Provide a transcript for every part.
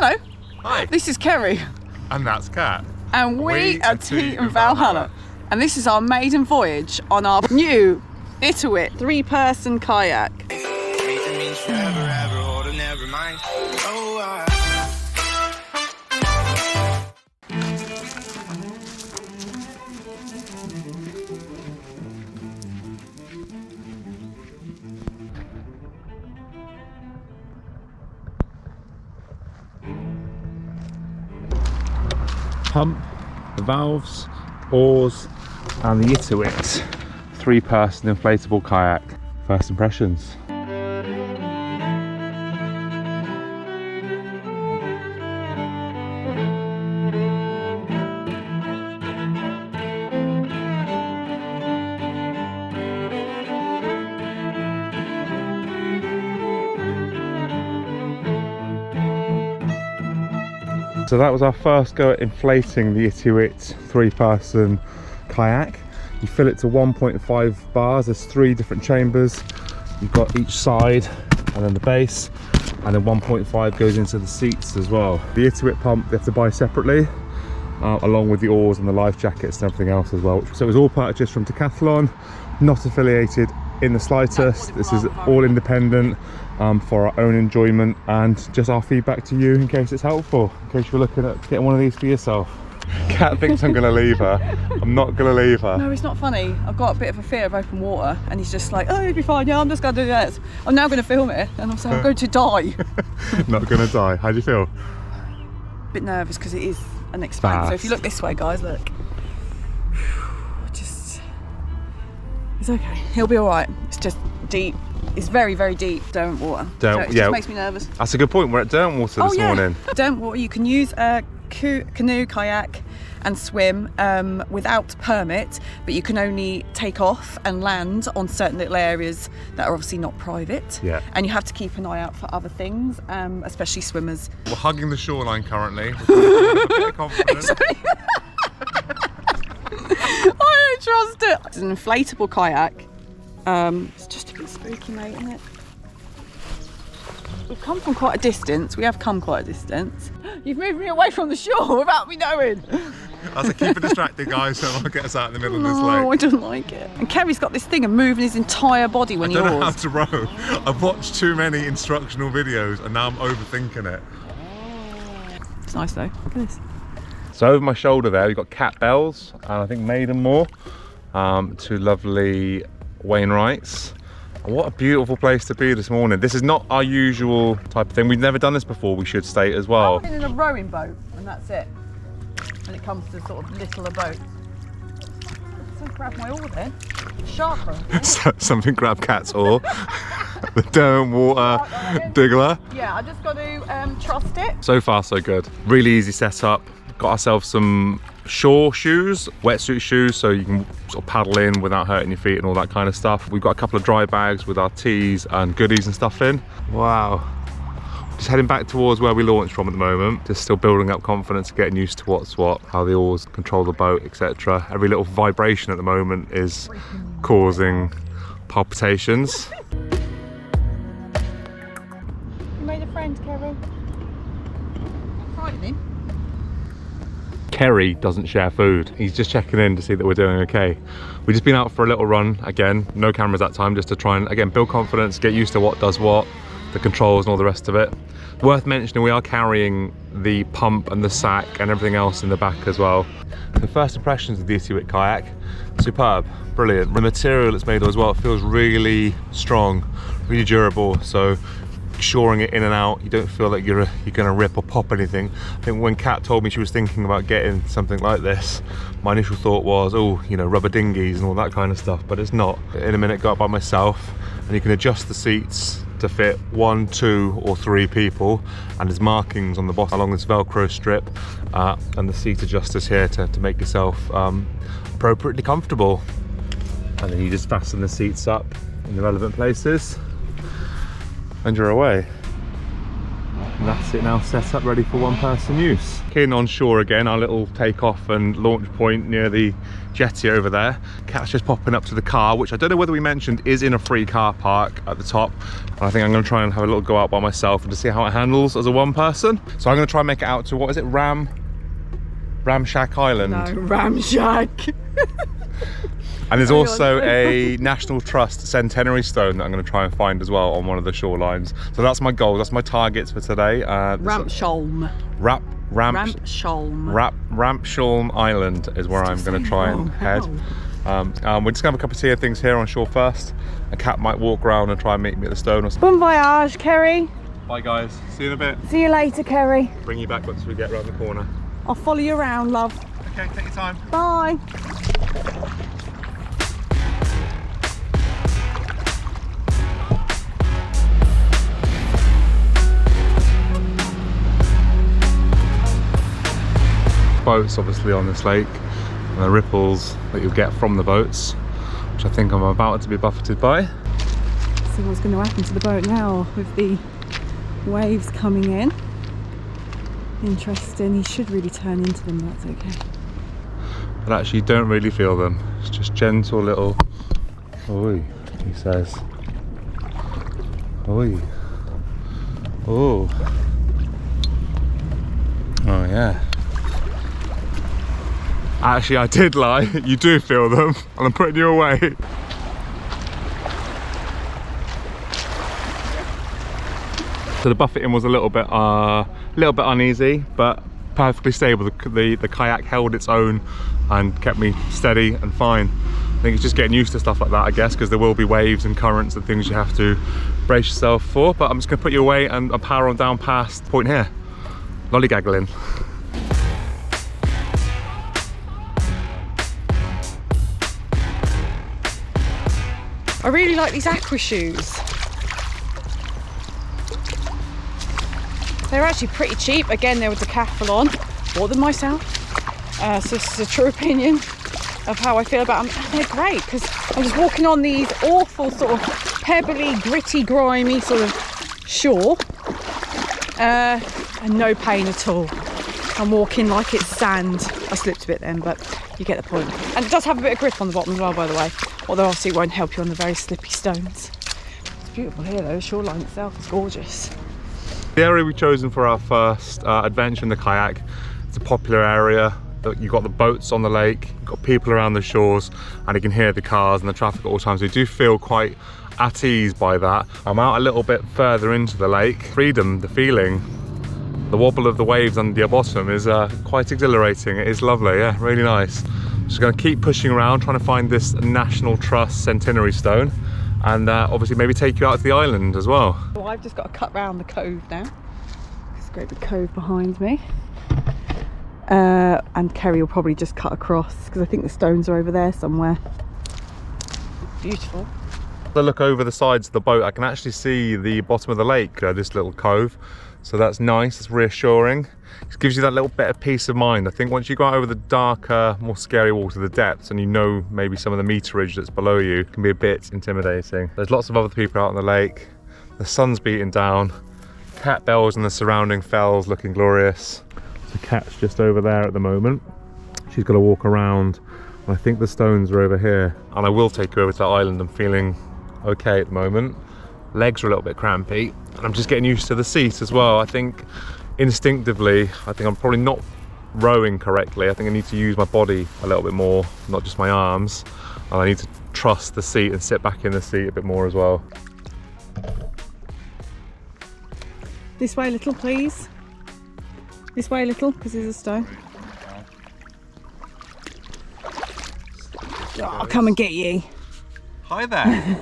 Hello. Hi. This is Kerry. And that's Kat. And we are T and Valhalla. And this is our maiden voyage on our new Itiwit 3-person kayak. Pump, the valves, oars, and the Itiwit 3-person inflatable kayak. First impressions. So that was our first go at inflating the Itiwit 3-person kayak. You fill it to 1.5 bars. There's 3 different chambers. You've got each side and then the base, and then 1.5 goes into the seats as well. The Itiwit pump they have to buy separately, along with the oars and the life jackets and everything else as well. So it was all purchased from Decathlon, not affiliated in the slightest. This is all independent, for our own enjoyment and just our feedback to you in case it's helpful, in case you're looking at getting one of these for yourself. Kat thinks I'm gonna leave her. I'm not gonna leave her. No, it's not funny. I've got a bit of a fear of open water, and he's just like, oh, you'll be fine, yeah, I'm just gonna do this. I'm now gonna film it, and I'm saying I'm going to die. Not gonna die. How do you feel? A bit nervous because it is an expanse. So if you look this way, guys, look. Just, it's okay. He'll be all right. It's just deep. It's very, very deep Derwent water. So it just makes me nervous. That's a good point. We're at Derwent water this morning. Derwent water. You can use a canoe, kayak, and swim without permit, but you can only take off and land on certain little areas that are obviously not private. Yeah. And you have to keep an eye out for other things, especially swimmers. We're hugging the shoreline currently. We're a bit confident. I don't trust it. It's an inflatable kayak. It's just a bit spooky, mate, isn't it? We've come from quite a distance. We have come quite a distance. You've moved me away from the shore without me knowing. I was like, keep it distracted, guys, so I'll get us out in the middle of this lake. No, I don't like it. And Kerry's got this thing of moving his entire body when he oars. I don't know how to row. I've watched too many instructional videos and now I'm overthinking it. It's nice though. Look at this. So over my shoulder there, we've got Cat Bells and I think Maidenmore, 2 lovely Wainwrights. And what a beautiful place to be this morning. This is not our usual type of thing. We've never done this before, we should state as well. I've been in a rowing boat and that's it. When it comes to sort of littler boats. So grab my oar then. Shark row. Something grab Cat's oar. The Derwent water diggler. Yeah, I just got to trust it. So far so good. Really easy setup. Got ourselves some shore shoes, wetsuit shoes, so you can sort of paddle in without hurting your feet and all that kind of stuff. We've got a couple of dry bags with our teas and goodies and stuff in. Wow. Just heading back towards where we launched from at the moment. Just still building up confidence, getting used to what's what, how the oars control the boat, etc. Every little vibration at the moment is causing palpitations. You made a friend, Kerry. Frightening. Kerry doesn't share food. He's just checking in to see that we're doing okay. We've just been out for a little run, again, no cameras that time, just to try and, again, build confidence, get used to what does what, the controls and all the rest of it. Worth mentioning, we are carrying the pump and the sack and everything else in the back as well. The first impressions of the Itiwit kayak, superb, brilliant. The material it's made of as well, it feels really strong, really durable, so shoring it in and out, you don't feel like you're gonna rip or pop anything. I think when Kat told me she was thinking about getting something like this, my initial thought was, oh, you know, rubber dinghies and all that kind of stuff, but it's not. In a minute, got up by myself, and you can adjust the seats to fit 1, 2 or 3 people, and there's markings on the bottom along this Velcro strip, and the seat adjusters here to make yourself appropriately comfortable. And then you just fasten the seats up in the relevant places and you're away. And that's it now, set up ready for one person use. In on shore again, our little takeoff and launch point near the jetty over there. Cat's just popping up to the car, which I don't know whether we mentioned is in a free car park at the top. And I think I'm going to try and have a little go out by myself and to see how it handles as a one person. So I'm going to try and make it out to, what is it, Ramshack Island? No, Ramshack. And there's also a National Trust centenary stone that I'm going to try and find as well on one of the shorelines. So that's my goal, that's my targets for today. Rampsholm. Rampsholm Island is where I'm going to try and head. We're just going to have a cup of tea and things here on shore first. A cat might walk around and try and meet me at the stone or something. Bon voyage, Kerry. Bye guys, see you in a bit. See you later, Kerry. Bring you back once we get around the corner. I'll follow you around, love. Okay, take your time. Bye. Boats obviously on this lake, and the ripples that you'll get from the boats, which I think I'm about to be buffeted by. See what's going to happen to the boat now with the waves coming in. Interesting. He should really turn into them, but that's okay. But actually you don't really feel them. It's just gentle little, oi, he says. Oi. Oh. Oh yeah. Actually, I did lie. You do feel them, and I'm putting you away. So the buffeting was a little bit uneasy, but perfectly stable. The kayak held its own and kept me steady and fine. I think it's just getting used to stuff like that, I guess, because there will be waves and currents and things you have to brace yourself for. But I'm just going to put you away and I'll power on down past the point here. Lollygaggling. I really like these aquashoes. They're actually pretty cheap. Again, they were Decathlon. Bought them myself. So this is a true opinion of how I feel about them. And they're great because I'm just walking on these awful sort of pebbly, gritty, grimy sort of shore. And no pain at all. I'm walking like it's sand. I slipped a bit then, but you get the point. And it does have a bit of grip on the bottom as well, by the way. Although obviously it won't help you on the very slippy stones. It's beautiful here though, the shoreline itself is gorgeous. The area we've chosen for our first adventure in the kayak, it's a popular area. You've got the boats on the lake, you've got people around the shores, and you can hear the cars and the traffic at all times. We do feel quite at ease by that. I'm out a little bit further into the lake. Freedom, the feeling, the wobble of the waves under your bottom is quite exhilarating. It is lovely, yeah, really nice. Just going to keep pushing around, trying to find this National Trust centenary stone, and obviously maybe take you out to the island as well. Well, I've just got to cut round the cove now. There's a great big cove behind me. And Kerry will probably just cut across because I think the stones are over there somewhere. Beautiful. If I look over the sides of the boat, I can actually see the bottom of the lake, this little cove. So that's nice, it's reassuring. It gives you that little bit of peace of mind. I think once you go out over the darker, more scary water, the depths, and you know maybe some of the meterage that's below you can be a bit intimidating. There's lots of other people out on the lake. The sun's beating down. Cat bells and the surrounding fells looking glorious. The cat's just over there at the moment. She's got to walk around. And I think the stones are over here. And I will take her over to that island. I'm feeling okay at the moment. Legs are a little bit crampy. And I'm just getting used to the seat as well. I think instinctively, I think I'm probably not rowing correctly. I think I need to use my body a little bit more, not just my arms. And I need to trust the seat and sit back in the seat a bit more as well. This way a little, please. This way a little, because there's a stone. Oh, I'll come and get you. Hi there.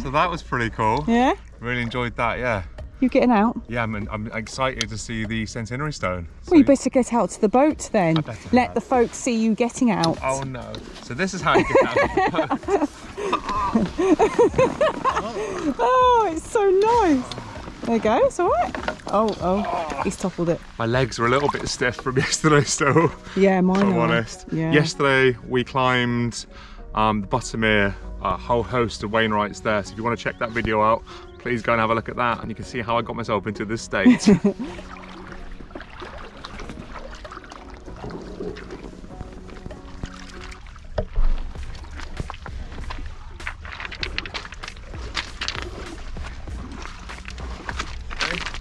So that was pretty cool. Yeah? Really enjoyed that, yeah. You getting out? Yeah, I'm excited to see the centenary stone. So Well, you better get out to the boat then. I better Let have. the folks see you getting out. Oh no. So this is how you get out of the boat. Oh, it's so nice. There you go, it's all right. Oh, he's toppled it. My legs were a little bit stiff from yesterday still. Yeah, mine If I'm are. honest. Yeah. Yesterday we climbed the Buttermere, a whole host of Wainwrights there. So if you want to check that video out, please go and have a look at that. And you can see how I got myself into this state.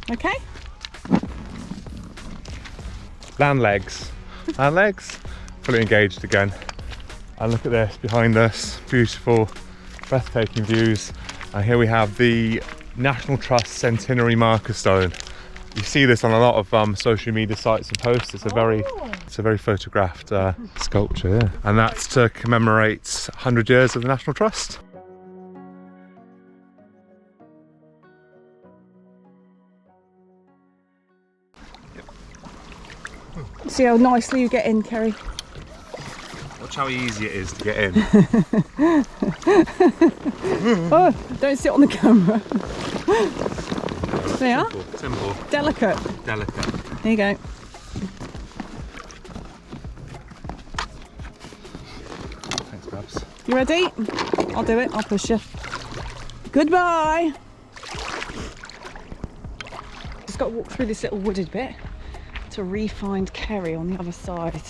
Okay. Land legs. Land legs. Fully engaged again. And look at this behind us. Beautiful, breathtaking views. And here we have the National Trust Centenary marker stone. You see this on a lot of social media sites and posts. It's a very photographed sculpture, yeah. And that's to commemorate 100 years of the National Trust. See how nicely you get in, Kerry. Watch how easy it is to get in. Oh, don't sit on the camera. There you are. Simple. Delicate. Delicate. There you go. Thanks, Babs. You ready? I'll do it. I'll push you. Goodbye. Just got to walk through this little wooded bit to re-find Kerry on the other side.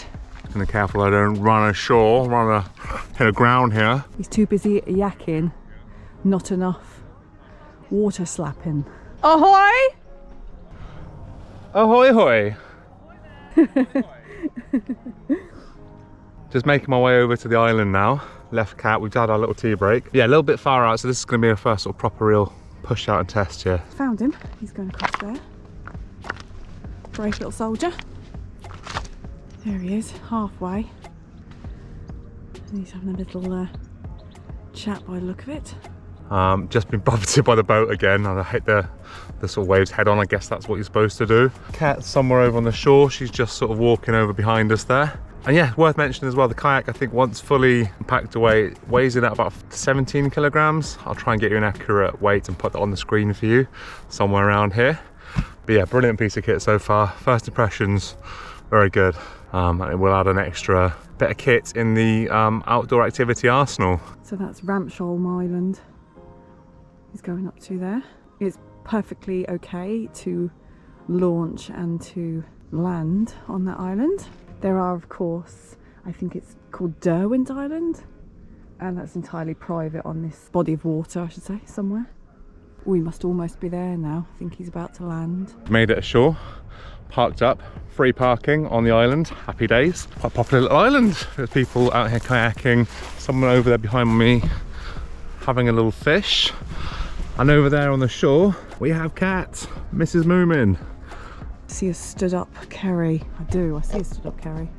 And be careful I don't run ashore, hit a ground here. He's too busy yakking, not enough water slapping. Ahoy! Ahoy hoy! Just making my way over to the island now. Left cat, we've had our little tea break. Yeah, a little bit far out, so this is going to be our first sort of proper real push out and test here. Found him. He's going across there. Brave little soldier. There he is, halfway. And he's having a little chat by the look of it. Just been buffeted by the boat again, and I hit the sort of waves head on. I guess that's what you're supposed to do. Cat's somewhere over on the shore. She's just sort of walking over behind us there. And yeah, worth mentioning as well, the kayak, I think once fully packed away, weighs in at about 17 kilograms. I'll try and get you an accurate weight and put that on the screen for you, somewhere around here. But yeah, brilliant piece of kit so far. First impressions, very good. And we'll add an extra bit of kit in the outdoor activity arsenal. So that's Ramsholm Island he's going up to there. It's perfectly okay to launch and to land on that island. There are, of course, I think it's called Derwent Island, and that's entirely private on this body of water, I should say, somewhere. We must almost be there now. I think he's about to land. Made it ashore, parked up, free parking on the island. Happy days. Quite a popular little island. There's people out here kayaking. Someone over there behind me having a little fish. And over there on the shore, we have Kat, Mrs. Moomin. See a stood up Kerry. I do, I see a stood up Kerry.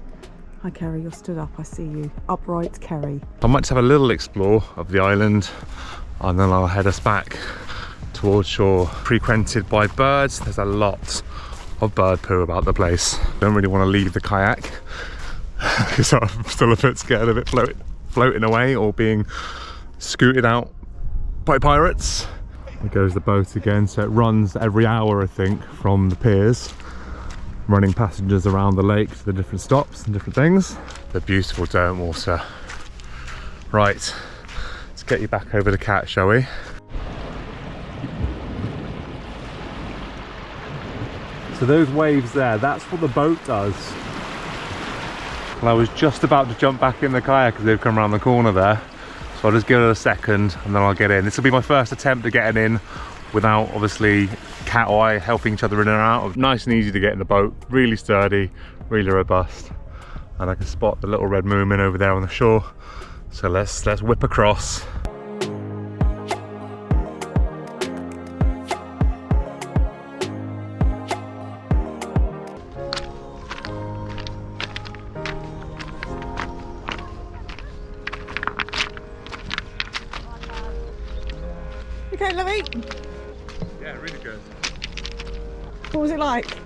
Hi Kerry, you're stood up, I see you. Upright Kerry. I might just have a little explore of the island and then I'll head us back towards shore. Frequented by birds. There's a lot of bird poo about the place. Don't really want to leave the kayak because I'm still a bit scared of it floating away or being scooted out by pirates. There goes the boat again. So it runs every hour, I think, from the piers, running passengers around the lake to the different stops and different things. The beautiful Derwent water. Right, let's get you back over the cat, shall we? So those waves there, that's what the boat does. Well, I was just about to jump back in the kayak as they've come around the corner there. So I'll just give it a second and then I'll get in. This will be my first attempt at getting in without obviously Cat or I helping each other in and out. Nice and easy to get in the boat, really sturdy, really robust. And I can spot the little red moomin over there on the shore. So let's whip across. Okay, Louis. Yeah, really good. What was it like?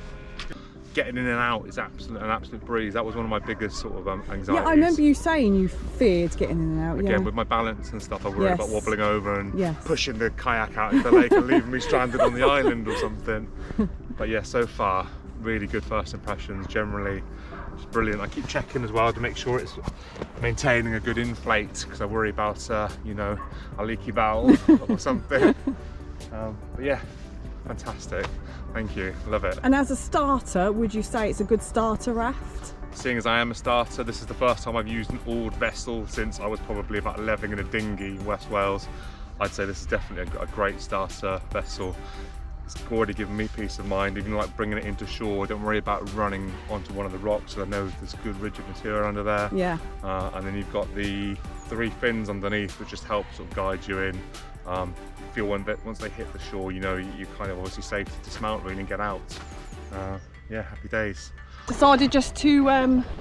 Getting in and out is an absolute breeze. That was one of my biggest sort of anxieties. Yeah, I remember you saying you feared getting in and out. Again, with my balance and stuff, I worry about wobbling over and pushing the kayak out into the lake and leaving me stranded on the island or something. But yeah, so far, really good first impressions. Generally, it's brilliant. I keep checking as well to make sure it's maintaining a good inflate because I worry about, you know, a leaky valve or something. But yeah, fantastic. Thank you, love it. And as a starter, would you say it's a good starter raft? Seeing as I am a starter, this is the first time I've used an oared vessel since I was probably about 11 in a dinghy in West Wales. I'd say this is definitely a great starter vessel. It's already given me peace of mind, even like bringing it into shore. Don't worry about running onto one of the rocks, so I know there's good rigid material under there. Yeah. And then you've got the 3 fins underneath, which just help sort of guide you in. Feel once they hit the shore, you know, you're kind of obviously safe to dismount really and get out. Yeah, happy days. Decided just to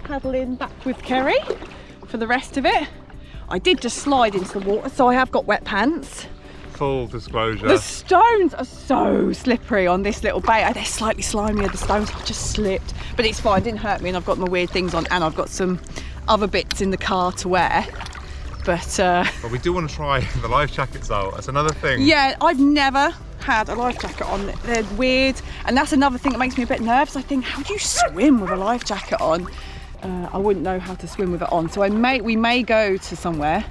paddle in back with Kerry for the rest of it. I did just slide into the water, so I have got wet pants. Full disclosure. The stones are so slippery on this little bay. They're slightly slimier, the stones. I just slipped, but it's fine, didn't hurt me, and I've got my weird things on, and I've got some other bits in the car to wear. But we do want to try the life jackets out. That's another thing. Yeah, I've never had a life jacket on. They're weird, and that's another thing that makes me a bit nervous. I think, how do you swim with a life jacket on? I wouldn't know how to swim with it on, so we may go to somewhere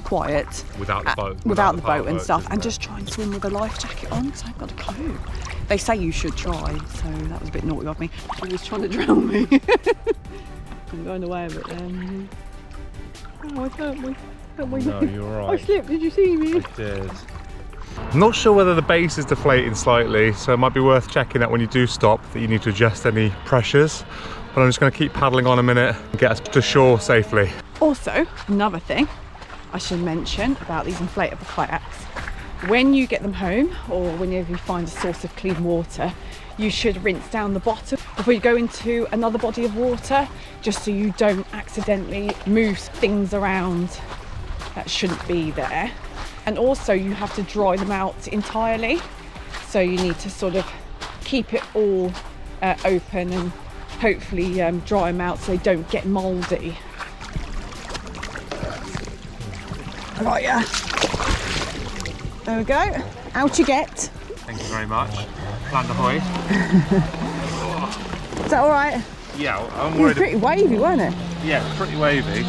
quiet without the boat, without the boat and stuff, and just try and swim with a life jacket on, because I haven't got a clue. They say you should try, so that was a bit naughty of me. He was trying to drown me. I'm going away with it. Oh, I hurt my No, you're right. I slipped, did you see me? I did. I'm not sure whether the base is deflating slightly, so it might be worth checking that when you do stop that you need to adjust any pressures. But I'm just going to keep paddling on a minute and get us to shore safely. Also, another thing I should mention about these inflatable kayaks. When you get them home, or whenever you find a source of clean water, you should rinse down the bottom before you go into another body of water, just so you don't accidentally move things around that shouldn't be there. And also you have to dry them out entirely, so you need to sort of keep it all open and hopefully dry them out so they don't get mouldy. Right, yeah. There we go. Out you get. Thank you very much. Land ahoy. Is that all right? Yeah, I'm It was worried. pretty wavy, wasn't it? Yeah, it's pretty wavy.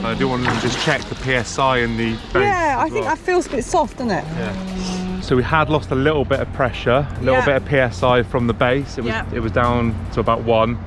I do want to just check the PSI in the base. Yeah, I as think well. that feels a bit soft, doesn't it? Yeah. So we had lost a little bit of pressure, a little bit of PSI from the base. It was down to about 1.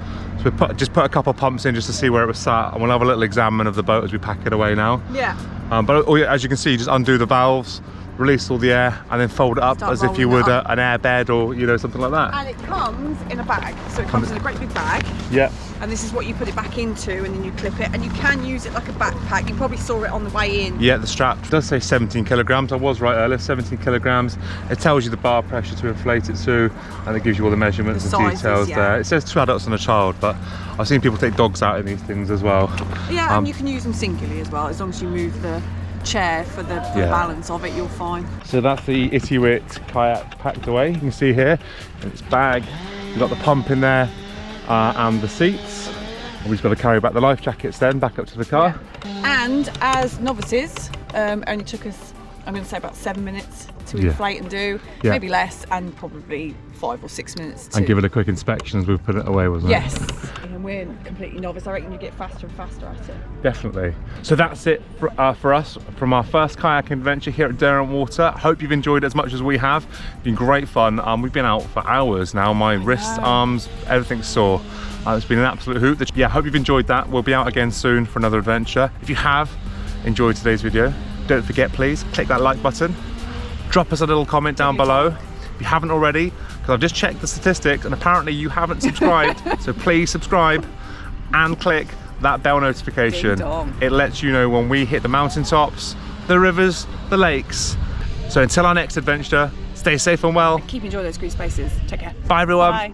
So we just put a couple of pumps in just to see where it was sat, and we'll have a little examine of the boat as we pack it away now. Yeah. But as you can see, just undo the valves, release all the air, and then fold it up Start as if you rolling would it up. an air bed or something like that. And it comes in a bag, so it comes in a great big bag. Yeah. And this is what you put it back into, and then you clip it, and you can use it like a backpack. You probably saw it on the way in. Yeah, the strap does say 17 kilograms. I was right earlier, 17 kilograms. It tells you the bar pressure to inflate it to, and it gives you all the measurements The and sizes, details yeah. there. It says 2 adults and a child, but I've seen people take dogs out in these things as well. Yeah, and you can use them singly as well, as long as you move the chair for the balance of it, you're fine. So that's the Itiwit kayak packed away. You can see here in its bag. You've got the pump in there and the seats. And we've just got to carry back the life jackets then, back up to the car. Yeah. And as novices, only took us, I'm going to say about 7 minutes to inflate and do, maybe less, and probably 5 or 6 minutes to... And give it a quick inspection as we put it away, wasn't it? Yes. And we're completely novice. I reckon you get faster and faster at it. Definitely. So that's it for us from our first kayak adventure here at Derwent Water. Hope you've enjoyed it as much as we have. It's been great fun. We've been out for hours now. My wrists, arms, everything's sore. It's been an absolute hoot. Yeah, hope you've enjoyed that. We'll be out again soon for another adventure. If you have enjoyed today's video, don't forget, please click that like button. Drop us a little comment down below if you haven't already, because I've just checked the statistics and apparently you haven't subscribed. So please subscribe and click that bell notification. It lets you know when we hit the mountaintops, the rivers, the lakes. So until our next adventure, stay safe and well. Keep enjoying those green spaces. Take care. Bye everyone. Bye.